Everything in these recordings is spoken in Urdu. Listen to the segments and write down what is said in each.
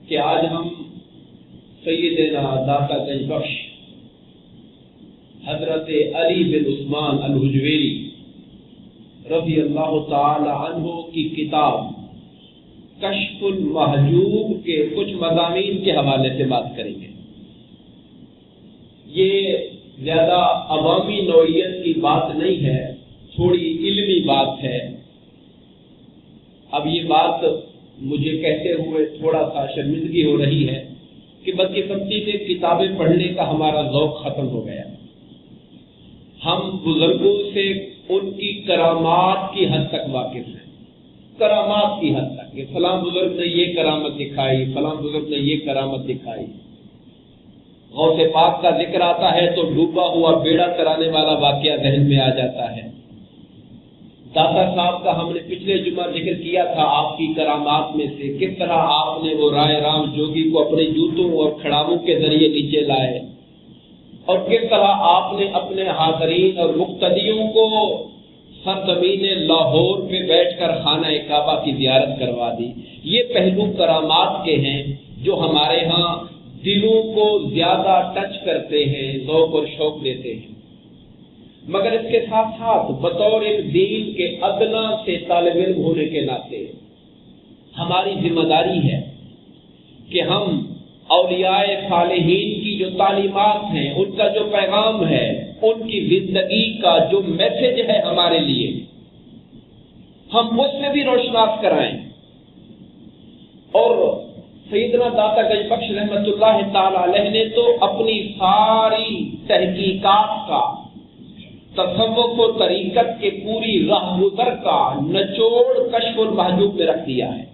کہ آج ہم سیدنا داتا گنج بخش حضرت علی بن عثمان الحجویری رضی اللہ تعالی عنہ کی کتاب کشف المحجوب کے کچھ مضامین کے حوالے سے بات کریں گے۔ یہ زیادہ عوامی نوعیت کی بات نہیں ہے، تھوڑی علمی بات ہے۔ اب یہ بات مجھے کہتے ہوئے تھوڑا سا شرمندگی ہو رہی ہے کہ بدقسمتی سے کتابیں پڑھنے کا ہمارا ذوق ختم ہو گیا۔ ہم بزرگوں سے ان کی کرامات کی حد تک واقف ہیں، کرامات کی حد تک کہ فلاں بزرگ نے یہ کرامت دکھائی، فلاں بزرگ نے یہ کرامت دکھائی۔ غوث پاک کا ذکر آتا ہے تو ڈوبا ہوا بیڑا کرانے والا واقعہ ذہن میں آ جاتا ہے۔ داتا صاحب کا ہم نے پچھلے جمعہ ذکر کیا تھا، آپ کی کرامات میں سے کس طرح آپ نے وہ رائے رام جوگی کو اپنے جوتوں اور کھڑاووں کے ذریعے نیچے لائے، اور کس طرح آپ نے اپنے حاضرین اور مقتدیوں کو سرزمین لاہور پہ بیٹھ کر خانہ کعبہ کی زیارت کروا دی۔ یہ پہلو کرامات کے ہیں جو ہمارے ہاں دلوں کو زیادہ ٹچ کرتے ہیں، ذوق اور شوق دیتے ہیں۔ مگر اس کے ساتھ ساتھ بطور ایک دین کے ادنا سے طالب علم ہونے کے ناطے ہماری ذمہ داری ہے کہ ہم اولیاء صالحین کی جو تعلیمات ہیں، ان کا جو پیغام ہے، ان کی زندگی کا جو میسج ہے ہمارے لیے، ہم اس سے بھی روشناس کرائیں۔ اور سیدنا داتا گنج بخش رحمۃ اللہ تعالی علیہ نے تو اپنی ساری تحقیقات کا، تصوف و طریقت کے پوری راہ گزر کا نچوڑ کشف المحجوب میں رکھ دیا ہے۔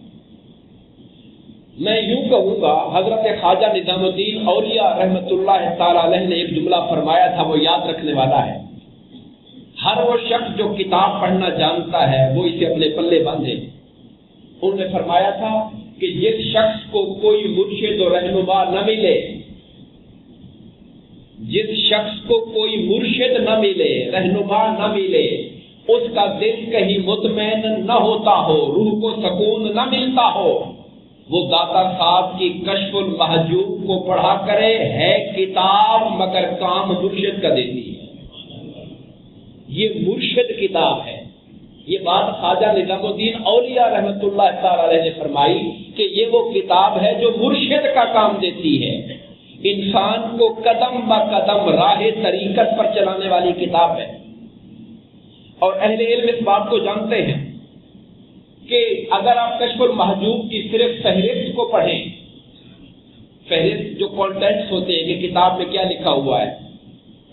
میں یوں کہوں گا، حضرت خواجہ نظام الدین اولیاء رحمۃ اللہ تعالی علیہ نے ایک جملہ فرمایا تھا، وہ یاد رکھنے والا ہے۔ ہر وہ شخص جو کتاب پڑھنا جانتا ہے وہ اسے اپنے پلے باندھے۔ انہوں نے فرمایا تھا کہ جس شخص کو کوئی مرشد و رہنما نہ ملے، جس شخص کو کوئی مرشد نہ ملے، رہنما نہ ملے، اس کا دل کہیں مطمئن نہ ہوتا ہو، روح کو سکون نہ ملتا ہو، وہ داتا صاحب کی کشف المحجوب کو پڑھا کرے، ہے کتاب مگر کام مرشد کا دیتی ہے۔ یہ مرشد کتاب ہے۔ یہ بات خواجہ نظام الدین اولیاء رحمۃ اللہ تعالی علیہ نے فرمائی کہ یہ وہ کتاب ہے جو مرشد کا کام دیتی ہے، انسان کو قدم بہ قدم راہ طریقت پر چلانے والی کتاب ہے۔ اور اہل علم اس بات کو جانتے ہیں کہ اگر آپ کشف المحجوب کی صرف فہرست کو پڑھیں، فہرست جو کانٹینٹس ہوتے ہیں کہ کتاب میں کیا لکھا ہوا ہے،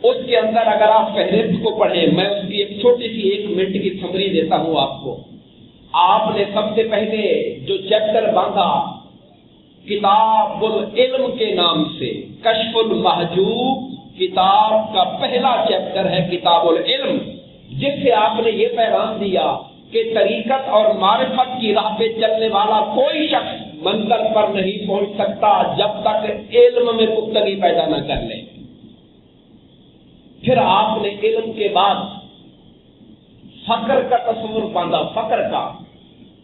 اس کے اندر اگر آپ فہرست کو پڑھیں، میں اس کی ایک چھوٹی سی 1 منٹ کی سمری دیتا ہوں آپ کو۔ آپ نے سب سے پہلے جو چیپٹر باندھا کتاب العلم کے نام سے، کشف المحجوب کتاب کا پہلا چیپٹر ہے کتاب العلم، جس سے آپ نے یہ پیغام دیا کہ طریقت اور معرفت کی راہ پہ چلنے والا کوئی شخص منزل پر نہیں پہنچ سکتا جب تک علم میں پختگی پیدا نہ کر لے۔ پھر آپ نے علم کے بعد فقر کا تصور باندھا، فقر کا،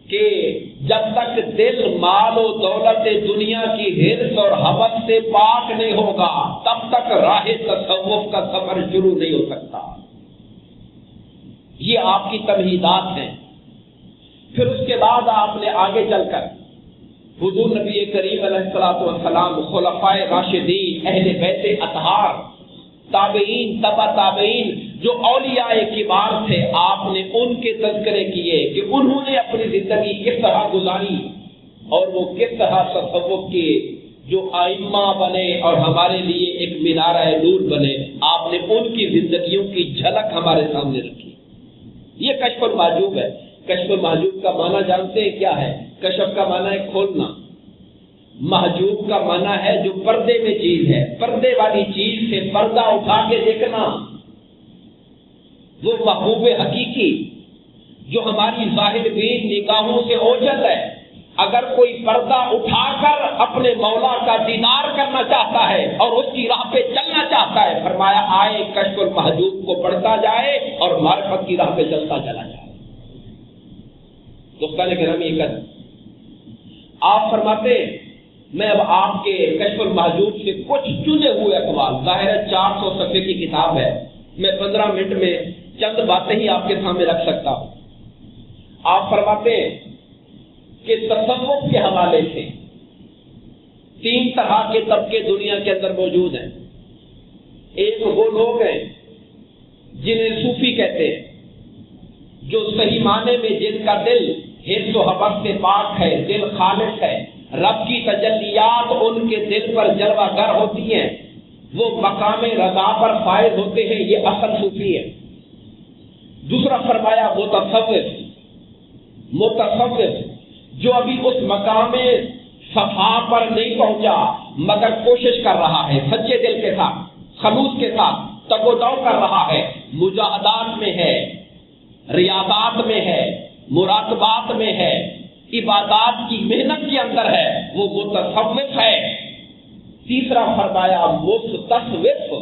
کہ جب تک دل مال و دولت دنیا کی حرص اور ہوس سے پاک نہیں ہوگا تب تک راہ تصوف کا سفر شروع نہیں ہو سکتا۔ یہ آپ کی تمہیدات ہیں۔ پھر اس کے بعد آپ نے آگے چل کر حضور نبی کریم علیہ الصلوۃ والسلام، خلفائے راشدین، اہل بیت اطہار، تابعین، تبع تابعین جو اولیاء کبار تھے، آپ نے ان کے تذکرے کیے کہ انہوں نے اپنی زندگی کس طرح گزاری اور وہ کس طرح تصوف کے جو ائمہ بنے اور ہمارے لیے ایک مینارہ نور بنے۔ آپ نے ان کی زندگیوں کی جھلک ہمارے سامنے رکھی۔ یہ کشف المحجوب ہے۔ کشف المحجوب کا معنی جانتے ہیں کیا ہے؟ کشف کا معنی ہے کھولنا، محجوب کا معنی ہے جو پردے میں چیز ہے، پردے والی چیز سے پردہ اٹھا کے دیکھنا۔ وہ محبوب حقیقی جو ہماری ظاہر بین نگاہوں سے اوجھل ہے، اگر کوئی پردہ اٹھا کر اپنے مولا کا دیدار کرنا چاہتا ہے اور اس کی راہ پہ چلنا چاہتا ہے، فرمایا آئے کشف المحجوب کو پڑھتا جائے اور معرفت کی راہ پہ چلتا چلا جائے۔ دوستان گرامی، آپ فرماتے میں اب آپ کے کشف المحجوب سے کچھ چنے ہوئے اقوال، ظاہر ہے 400 صفحے کی کتاب ہے، میں 15 منٹ میں چند باتیں ہی آپ کے سامنے رکھ سکتا ہوں۔ آپ فرماتے ہیں کہ تصوف کے حوالے سے 3 طرح کے طبقے دنیا کے اندر موجود ہیں۔ ایک وہ لوگ ہیں جنہیں صوفی کہتے ہیں، جو صحیح معنی میں جن کا دل حرص و حوث سے پاک ہے، دل خالص ہے، رب کی تجلیات ان کے دل پر جلوہ گر ہوتی ہیں، وہ مقام رضا پر فائز ہوتے ہیں، یہ اصل صوفی ہے۔ دوسرا فرمایا متصوف جو ابھی اس مقام صفا پر نہیں پہنچا مگر کوشش کر رہا ہے، سچے دل کے ساتھ، خلوص کے ساتھ تگ و دو کر رہا ہے، مجاہدات میں ہے، ریاضات میں ہے، مراقبات میں ہے، عبادات کی محنت کے اندر ہے، وہ متصوف ہے۔ تیسرا فرمایا مستصوف،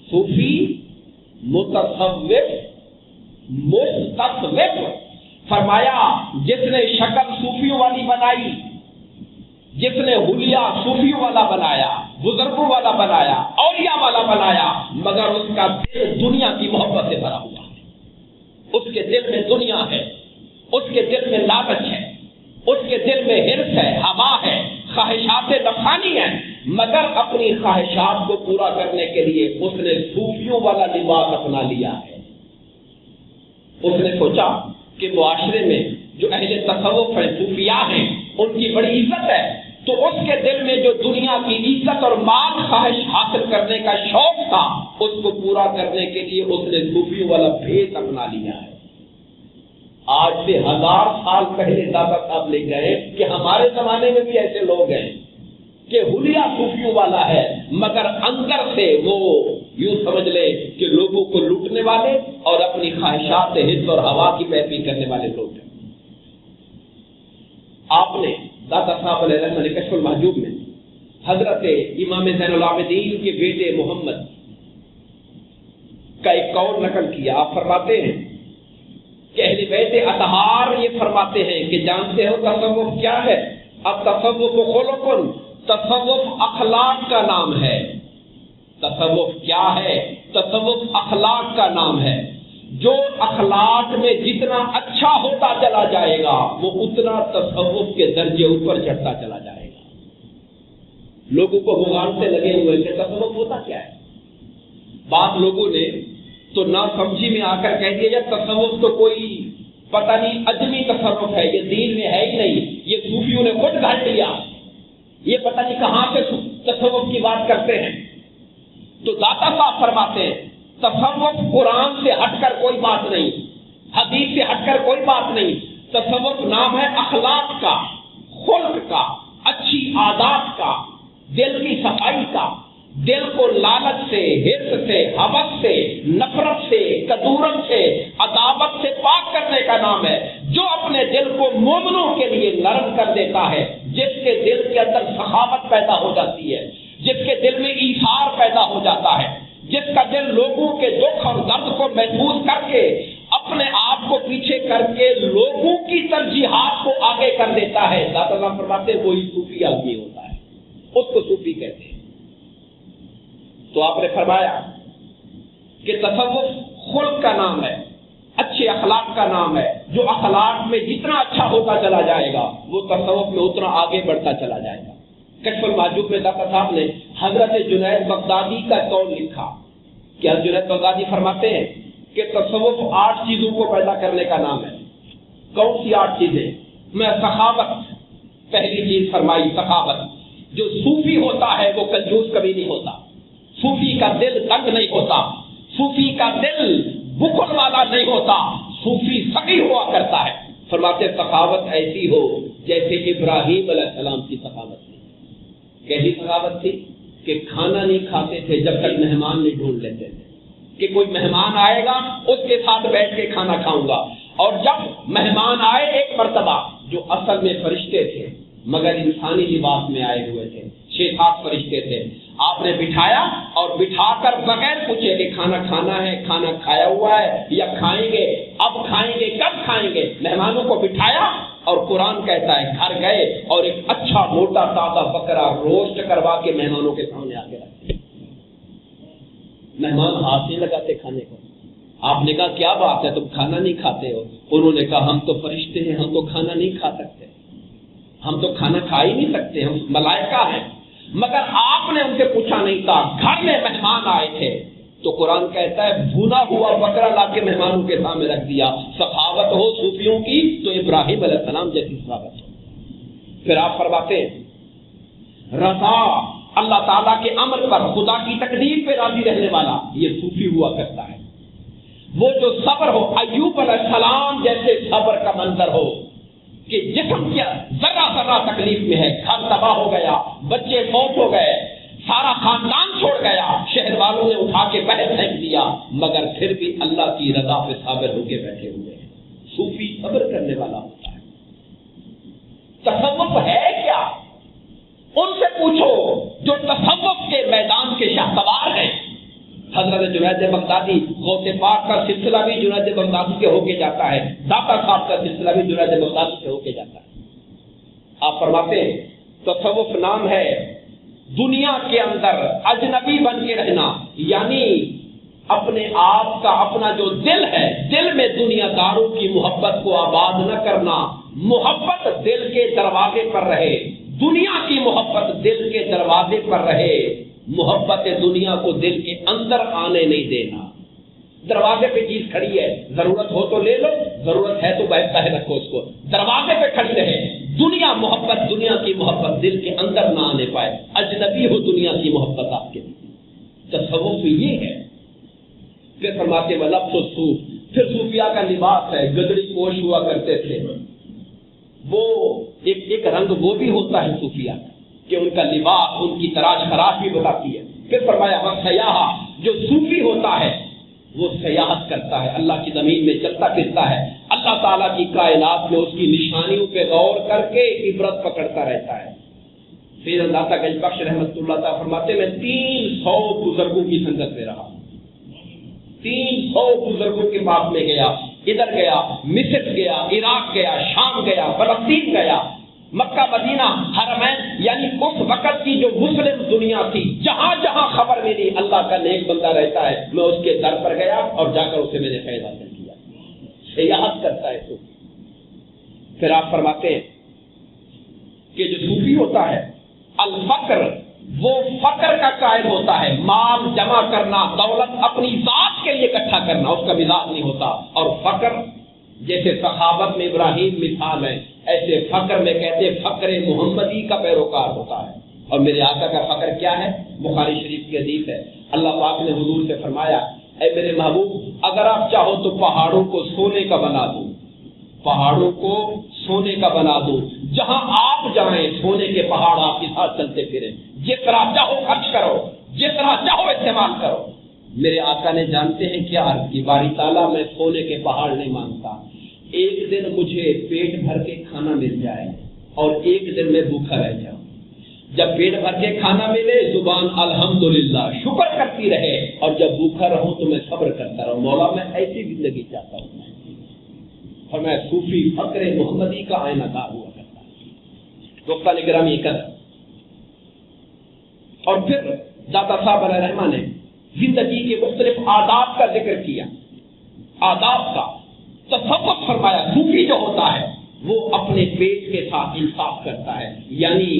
صوفی، متصوف، مستصوف۔ فرمایا جس نے شکل صوفیوں والی بنائی، جس نے حلیہ صوفیوں والا بنایا، بزرگوں والا بنایا، اولیاء والا بنایا، مگر اس کا دل دنیا کی محبت سے بھرا ہوا ہے، اس کے دل میں دنیا ہے، اس کے دل میں لالچ ہے، اس کے دل میں حرص ہے، ہوا ہے، خواہشات نفسانی ہیں، مگر اپنی خواہشات کو پورا کرنے کے لیے اس نے صوفیوں والا لباس اپنا لیا ہے۔ اس نے سوچا کہ معاشرے میں جو اہل تصوف ہیں، صوفیاء ہیں، ان کی بڑی عزت ہے، تو اس کے دل میں جو دنیا کی عزت اور مال خواہش حاصل کرنے کا شوق تھا، اس کو پورا کرنے کے لیے اس نے صوفیوں والا بھیس اپنا لیا ہے۔ آج سے 1000 سال پہلے دادا صاحب لے گئے کہ ہمارے زمانے میں بھی ایسے لوگ ہیں کہ حلیہ صوفیوں والا ہے، مگر اندر سے وہ یوں سمجھ لے کہ لوگوں کو لوٹنے والے اور اپنی خواہشات حرص اور ہوا کی پیروی کرنے والے لوگ ہیں۔ آپ نے دادا صاحب علیہ رحمۃ اللہ کشف المحجوب میں حضرت امام زین العابدین کے بیٹے محمد کا ایک قول نقل کیا۔ آپ فرماتے ہیں کہ اہل بیت اطہار یہ فرماتے ہیں کہ جانتے ہو تصوف کیا ہے؟ اب تصوف خلق، تصوف اخلاق کا نام ہے۔ تصوف کیا ہے؟ تصوف اخلاق کا نام ہے۔ جو اخلاق میں جتنا اچھا ہوتا چلا جائے گا وہ اتنا تصوف کے درجے اوپر چڑھتا چلا جائے گا۔ لوگوں کو مغالطے لگے ہوئے کہ تصوف ہوتا کیا ہے؟ بعض لوگوں نے تو نہ سمجھی میں آ کر کہہ دیا یا تصوف تو کوئی پتہ نہیں اجمی تصوف ہے، یہ دین میں ہے ہی نہیں، یہ صوفیوں نے خود گھڑ لیا، یہ پتہ نہیں کہاں سے تصوف کی بات کرتے ہیں۔ تو داتا صاحب فرماتے ہیں تصوف قرآن سے ہٹ کر کوئی بات نہیں، حدیث سے ہٹ کر کوئی بات نہیں، تصوف نام ہے اخلاق کا، خلق کا، اچھی عادات کا، دل کی صفائی کا، دل کو لالچ سے، حرص سے، حوث سے، نفرت سے، کدورت سے، عداوت سے پاک کرنے کا نام ہے۔ جو اپنے دل کو مومنوں کے لیے نرم کر دیتا ہے، جس کے دل کے اندر سخاوت پیدا ہو جاتی ہے، جس کے دل میں ایثار پیدا ہو جاتا ہے، جس کا دل لوگوں کے دکھ اور درد کو محسوس کر کے اپنے آپ کو پیچھے کر کے لوگوں کی ترجیحات کو آگے کر دیتا ہے، داتا صاحب فرماتے ہیں وہی صوفی آدمی ہوتا ہے، اس کو صوفی کہتے ہیں۔ تو آپ نے فرمایا کہ تصوف خلق کا نام ہے، اچھے اخلاق کا نام ہے۔ جو اخلاق میں جتنا اچھا ہوتا چلا جائے گا وہ تصوف میں اتنا آگے بڑھتا چلا جائے گا۔ کشف المحجوب میں داتا صاحب نے حضرت جنید بغدادی کا قول لکھا کہ حضرت جنید بغدادی فرماتے ہیں کہ تصوف 8 چیزوں کو پیدا کرنے کا نام ہے۔ کون سی 8 چیزیں؟ میں سخاوت پہلی چیز فرمائی، سخاوت۔ جو صوفی ہوتا ہے وہ کنجوس کبھی نہیں ہوتا، صوفی کا دل تنگ نہیں ہوتا، صوفی کا دل بخل والا نہیں ہوتا، صوفی سخی ہوا کرتا ہے۔ فرماتے سخاوت ایسی ہو جیسے ابراہیم علیہ السلام کی سخاوت تھی۔ کیسی سخاوت تھی کہ کھانا نہیں کھاتے تھے جب تک مہمان نہیں ڈھونڈ لیتے تھے کہ کوئی مہمان آئے گا اس کے ساتھ بیٹھ کے کھانا کھاؤں گا، اور جب مہمان آئے ایک مرتبہ جو اصل میں فرشتے تھے مگر انسانی لباس میں آئے ہوئے تھے، 6-7 فرشتے تھے، آپ نے بٹھایا اور بٹھا کر بغیر پوچھے کہ کھانا کھانا ہے، کھانا کھایا ہوا ہے یا کھائیں گے، اب کھائیں گے، کب کھائیں گے، مہمانوں کو بٹھایا اور قرآن کہتا ہے گھر گئے اور ایک اچھا موٹا تازہ بکرا روسٹ کروا کے مہمانوں کے سامنے آ کے رکھتے. مہمان ہاتھ نہیں لگاتے کھانے کو. آپ نے کہا کیا بات ہے تم کھانا نہیں کھاتے ہو؟ انہوں نے کہا ہم تو فرشتے ہیں, ہم تو کھانا نہیں کھا سکتے, ہم تو کھانا کھا ہی نہیں سکتے, ہم ملائکہ ہیں. مگر آپ نے ان سے پوچھا نہیں تھا, گھر میں مہمان آئے تھے تو قرآن کہتا ہے بھونا ہوا بکرا لا کے مہمانوں کے سامنے رکھ دیا. سخاوت ہو صوفیوں کی تو ابراہیم علیہ السلام جیسی سخاوت ہو. پھر آپ فرماتے ہیں رضا اللہ تعالیٰ کے امر پر خدا کی تقدیر پہ راضی رہنے والا یہ صوفی ہوا کرتا ہے. وہ جو صبر ہو, ایوب علیہ السلام جیسے صبر کا منظر ہو کہ جسم کیا ذرا ذرا تکلیف میں ہے, گھر تباہ ہو گیا, بچے فوت ہو گئے, سارا خاندان چھوڑ گیا, شہر والوں نے اٹھا کے باہر پھینک دیا, مگر پھر بھی اللہ کی رضا پہ صابر ہو کے بیٹھے ہوئے ہیں. صوفی صبر کرنے والا ہوتا ہے. تصوف ہے کیا؟ ان سے پوچھو جو تصوف کے میدان کے شاہسوار ہیں. حضرت جنید بغدادی, غوث پاک کا سلسلہ بھی جنید بغدادی کے ہو کے جاتا ہے, داتا صاحب کا سلسلہ بھی جنید بغدادی سے ہو کے جاتا ہے. آپ فرماتے ہیں تصوف نام ہے دنیا کے اندر اجنبی بن کے رہنا, یعنی اپنے آپ کا اپنا جو دل ہے, دل میں دنیا داروں کی محبت کو آباد نہ کرنا. محبت دل کے دروازے پر رہے, دنیا کی محبت دل کے دروازے پر رہے, محبت دنیا کو دل کے اندر آنے نہیں دینا. دروازے پہ چیز کھڑی ہے, ضرورت ہو تو لے لو, ضرورت ہے تو بیٹھتا ہے رکھو اس کو, دروازے پہ کھڑی رہے. دنیا محبت, دنیا کی محبت دل کے اندر نہ آنے پائے, اجنبی ہو دنیا کی محبت آپ کے لیے. تصوف یہ ہے. پھر فرماتے ہیں لبس الصوف, پھر صوفیاء کا لباس ہے, گدڑی پوش ہوا کرتے تھے. وہ ایک رنگ وہ بھی ہوتا ہے صوفیاء کہ ان کا لباس ان کی تراش خراش بھی بتاتی ہے. پھر فرمایا سیاح, جو صوفی ہوتا ہے وہ سیاحت کرتا ہے, اللہ کی زمین میں چلتا پھرتا ہے, اللہ تعالیٰ کی کائنات میں اس کی نشانیوں پہ غور کر کے عبرت پکڑتا رہتا ہے. پھر اللہ گنج بخش رحمت اللہ تعالیٰ فرماتے میں 300 بزرگوں کی سنگت میں رہا, 300 بزرگوں کے پاس میں گیا, ادھر گیا, مصر گیا, عراق گیا, شام گیا, فلسطین گیا, مکہ مدینہ حرمین, یعنی اس وقت کی جو مسلم دنیا تھی جہاں جہاں خبر ملی اللہ کا نیک بندہ رہتا ہے, میں اس کے در پر گیا اور جا کر اسے میں نے فیض حاصل کیا. سیاحت کرتا ہے تو. پھر آپ فرماتے ہیں کہ جو صوفی ہوتا ہے الفقر, وہ فقر کا قائل ہوتا ہے, مال جمع کرنا, دولت اپنی ذات کے لیے اکٹھا کرنا اس کا مزاج نہیں ہوتا. اور فقر جیسے صحابت میں ابراہیم مثال ہے, ایسے فقر میں کہتے فقر محمدی کا پیروکار ہوتا ہے. اور میرے آقا کا فقر کیا ہے؟ بخاری شریف کی حدیث ہے, اللہ پاک نے حضور سے فرمایا اے میرے محبوب اگر آپ چاہو تو پہاڑوں کو سونے کا بنا دوں, پہاڑوں کو سونے کا بنا دوں, جہاں آپ جائیں سونے کے پہاڑ آپ کے ساتھ چلتے پھریں, جس طرح چاہو خرچ کرو, جس طرح چاہو استعمال کرو. میرے آقا نے جانتے ہیں کیا عرض کی, باری تعالیٰ میں سونے کے پہاڑ نہیں مانگتا, ایک دن مجھے پیٹ بھر کے کھانا مل جائے اور ایک دن میں بھوکا رہ جاؤں. جب پیٹ بھر کے کھانا ملے زبان الحمدللہ شکر کرتی رہے, اور جب بھوکا رہوں تو میں صبر کرتا رہوں. مولا میں ایسی زندگی چاہتا ہوں. اور میں صوفی فقر محمدی کا آئینہ دار ہوا کرتا ہوں. دوستان گرامی قدر. اور پھر داتا صاحب علیہ رحمہ نے زندگی کے مختلف آداب کا ذکر کیا, آداب کا تصوف فرمایا. صوفی جو ہوتا ہے وہ اپنے پیٹ کے ساتھ انصاف کرتا ہے, یعنی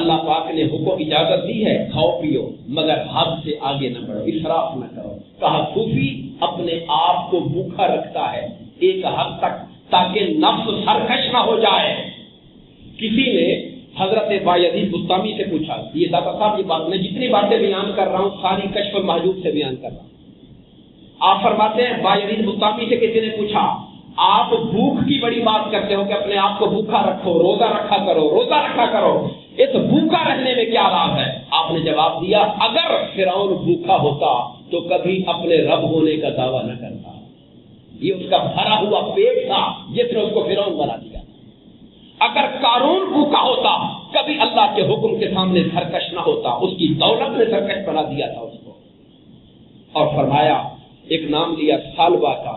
اللہ پاک نے حکم اجازت دی ہے کھاؤ پیو مگر حد سے آگے نہ بڑھو, اسراف نہ کرو. کہا صوفی اپنے آپ کو بھوکا رکھتا ہے ایک حد تک تاکہ نفس سرکش نہ ہو جائے. کسی نے حضرت بایزید بستامی سے پوچھا, یہ داتا صاحب یہ بات میں جتنی باتیں بیان کر رہا ہوں ساری کشف المحجوب سے بیان کر رہا ہوں. آپ فرماتے ہیں بایزید بستامی سے کسی نے پوچھا آپ بھوک کی بڑی بات کرتے ہو کہ اپنے آپ کو بھوکا رکھو, روزہ رکھا کرو, روزہ رکھا کرو, اس بھوکا رہنے میں کیا راز ہے؟ آپ نے جواب دیا اگر فرعون بھوکا ہوتا تو کبھی اپنے رب ہونے کا دعویٰ نہ کرتا. یہ اس کا بھرا ہوا پیٹ تھا جس نے اس کو فرعون بنا دیا. اگر قارون بھوکا ہوتا کبھی اللہ کے حکم کے سامنے سرکش نہ ہوتا, اس کی دولت نے سرکش بنا دیا تھا اس کو. اور فرمایا ایک نام لیا سالبہ کا,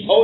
100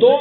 2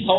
100